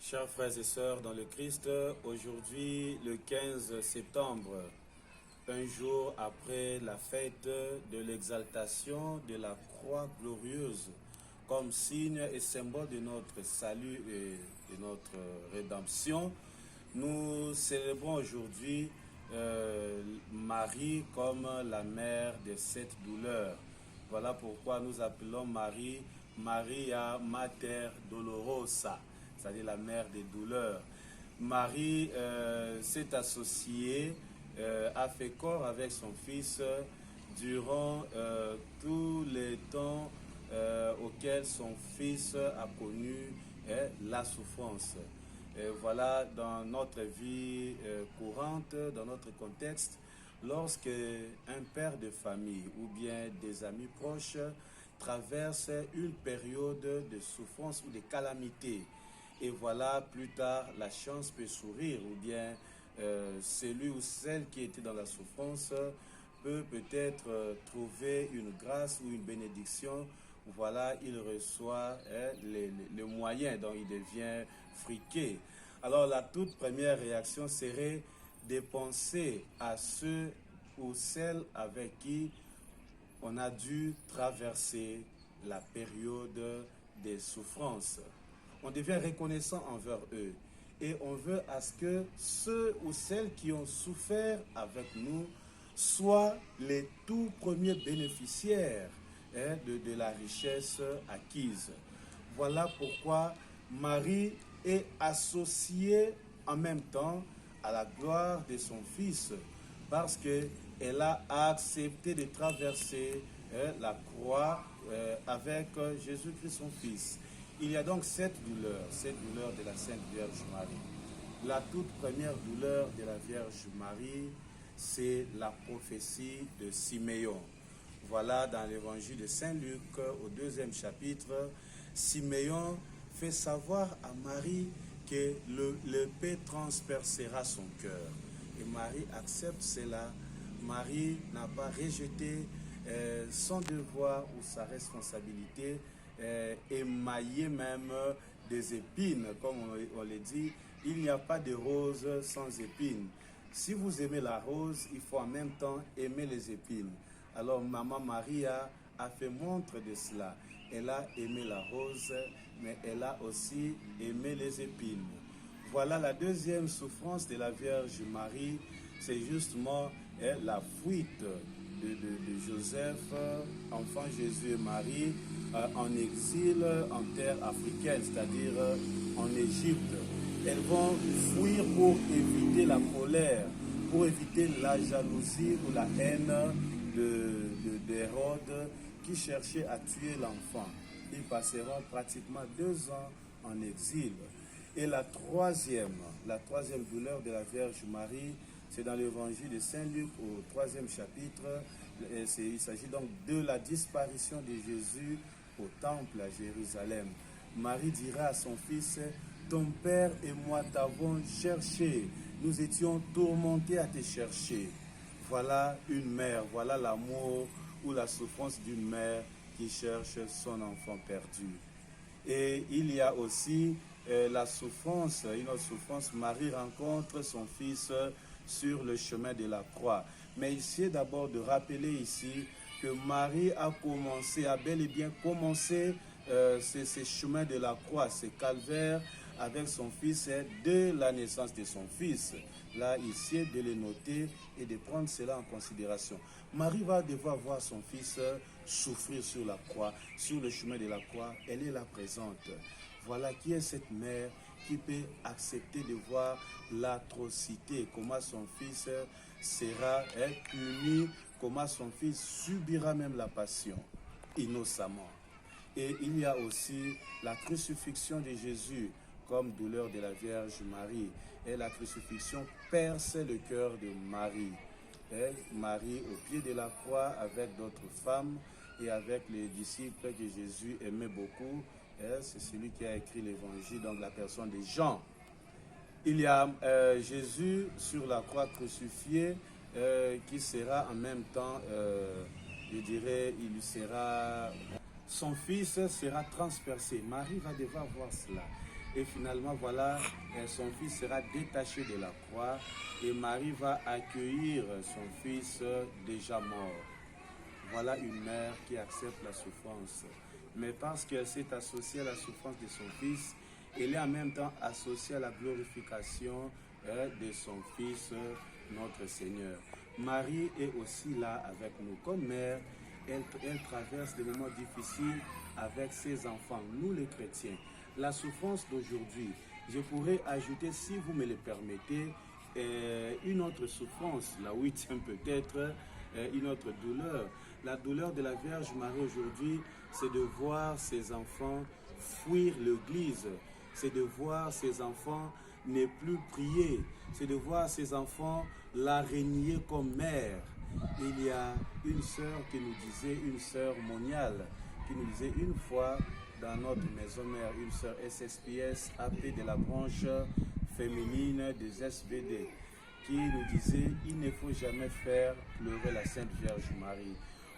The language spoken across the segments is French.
Chers frères et sœurs dans le Christ, aujourd'hui le 15 septembre, un jour après la fête de l'exaltation de la croix glorieuse, comme signe et symbole de notre salut et de notre rédemption, nous célébrons aujourd'hui Marie comme la mère de cette douleur. Voilà pourquoi nous appelons Marie Maria Mater Dolorosa, c'est-à-dire la mère des douleurs. Marie s'est associée, a fait corps avec son fils durant tous les temps auxquels son fils a connu la souffrance. Voilà, dans notre vie courante, dans notre contexte, lorsque un père de famille ou bien des amis proches traverse une période de souffrance ou de calamité, et voilà, plus tard, la chance peut sourire, ou bien celui ou celle qui était dans la souffrance peut peut-être trouver une grâce ou une bénédiction. Voilà, il reçoit les moyens, donc il devient friqué. Alors la toute première réaction serait de penser à ceux ou celles avec qui on a dû traverser la période des souffrances. On devient reconnaissant envers eux et on veut à ce que ceux ou celles qui ont souffert avec nous soient les tout premiers bénéficiaires de la richesse acquise. Voilà pourquoi Marie est associée en même temps à la gloire de son Fils, parce qu'elle a accepté de traverser la croix avec Jésus-Christ son Fils. Il y a donc cette douleur de la Sainte Vierge Marie. La toute première douleur de la Vierge Marie, c'est la prophétie de Siméon. Voilà, dans l'évangile de Saint Luc, au 2e chapitre, Siméon fait savoir à Marie que l'épée transpercera son cœur. Et Marie accepte cela. Marie n'a pas rejeté son devoir ou sa responsabilité, émaillée même des épines. Comme on le dit, il n'y a pas de rose sans épines. Si vous aimez la rose, il faut en même temps aimer les épines. Alors Maman Maria a fait montre de cela. Elle a aimé la rose, mais elle a aussi aimé les épines. Voilà la deuxième souffrance de la Vierge Marie, c'est justement la fuite de Joseph, enfant Jésus et Marie, en exil en terre africaine, c'est-à-dire en Égypte. Elles vont fuir pour éviter la colère, pour éviter la jalousie ou la haine d'Hérode qui cherchait à tuer l'enfant. Ils passeront pratiquement 2 ans en exil. Et la troisième douleur de la Vierge Marie, c'est dans l'évangile de Saint Luc au 3e chapitre. Il s'agit donc de la disparition de Jésus au temple à Jérusalem. Marie dira à son fils: ton père et moi t'avons cherché, nous étions tourmentés à te chercher. Voilà une mère, voilà l'amour ou la souffrance d'une mère qui cherche son enfant perdu. Et il y a aussi la souffrance, une autre souffrance. Marie rencontre son fils sur le chemin de la croix. Mais il d'abord de rappeler ici que Marie a bel et bien commencé ces chemins de la croix, ces calvaires avec son fils de la naissance de son fils. Là, ici, de les noter et de prendre cela en considération. Marie va devoir voir son fils souffrir sur la croix, sur le chemin de la croix. Elle est là présente. Voilà qui est cette mère qui peut accepter de voir l'atrocité, comment son fils sera puni, comment son fils subira même la passion, innocemment. Et il y a aussi la crucifixion de Jésus comme douleur de la Vierge Marie. Et la crucifixion perce le cœur de Marie. Et Marie au pied de la croix avec d'autres femmes et avec les disciples que Jésus aimait beaucoup. C'est celui qui a écrit l'évangile, donc la personne de Jean. Il y a Jésus sur la croix crucifié qui sera en même temps, je dirais, son fils sera transpercé. Marie va devoir voir cela. Et finalement, voilà, son fils sera détaché de la croix et Marie va accueillir son fils déjà mort. Voilà une mère qui accepte la souffrance. Mais parce qu'elle s'est associée à la souffrance de son fils, elle est en même temps associée à la glorification de son fils, notre Seigneur. Marie est aussi là avec nous. Comme mère, elle traverse des moments difficiles avec ses enfants, nous les chrétiens. La souffrance d'aujourd'hui, je pourrais ajouter, si vous me le permettez, une autre souffrance, la huitième peut-être, une autre douleur. La douleur de la Vierge Marie aujourd'hui, c'est de voir ses enfants fuir l'Église, c'est de voir ses enfants ne plus prier, c'est de voir ses enfants la régner comme mère. Il y a une sœur qui nous disait, une sœur moniale, qui nous disait une fois dans notre maison mère, une sœur SSPS, appelée de la branche féminine des SVD, qui nous disait, il ne faut jamais faire pleurer la Sainte Vierge Marie.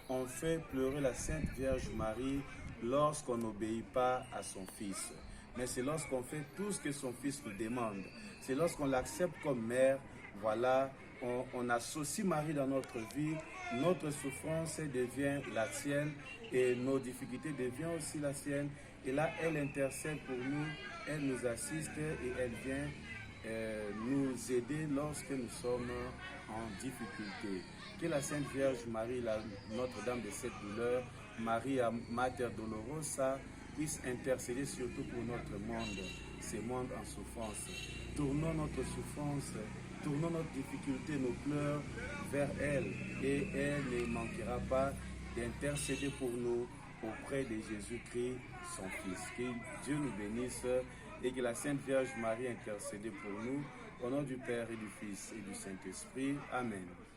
On fait pleurer la Sainte Vierge Marie lorsqu'on n'obéit pas à son Fils. Mais c'est lorsqu'on fait tout ce que son Fils nous demande. C'est lorsqu'on l'accepte comme mère, voilà, on associe Marie dans notre vie, notre souffrance devient la sienne et nos difficultés deviennent aussi la sienne. Et là, elle intercède pour nous, elle nous assiste et elle vient nous aider lorsque nous sommes en difficulté. Que la Sainte Vierge Marie, Notre-Dame de cette douleur, Maria Mater Dolorosa, puisse intercéder surtout pour notre monde, ce monde en souffrance. Tournons notre souffrance, tournons notre difficulté, nos pleurs vers elle, et elle ne manquera pas d'intercéder pour nous auprès de Jésus-Christ, son Fils. Que Dieu nous bénisse et que la Sainte Vierge Marie intercède pour nous, au nom du Père et du Fils et du Saint-Esprit. Amen.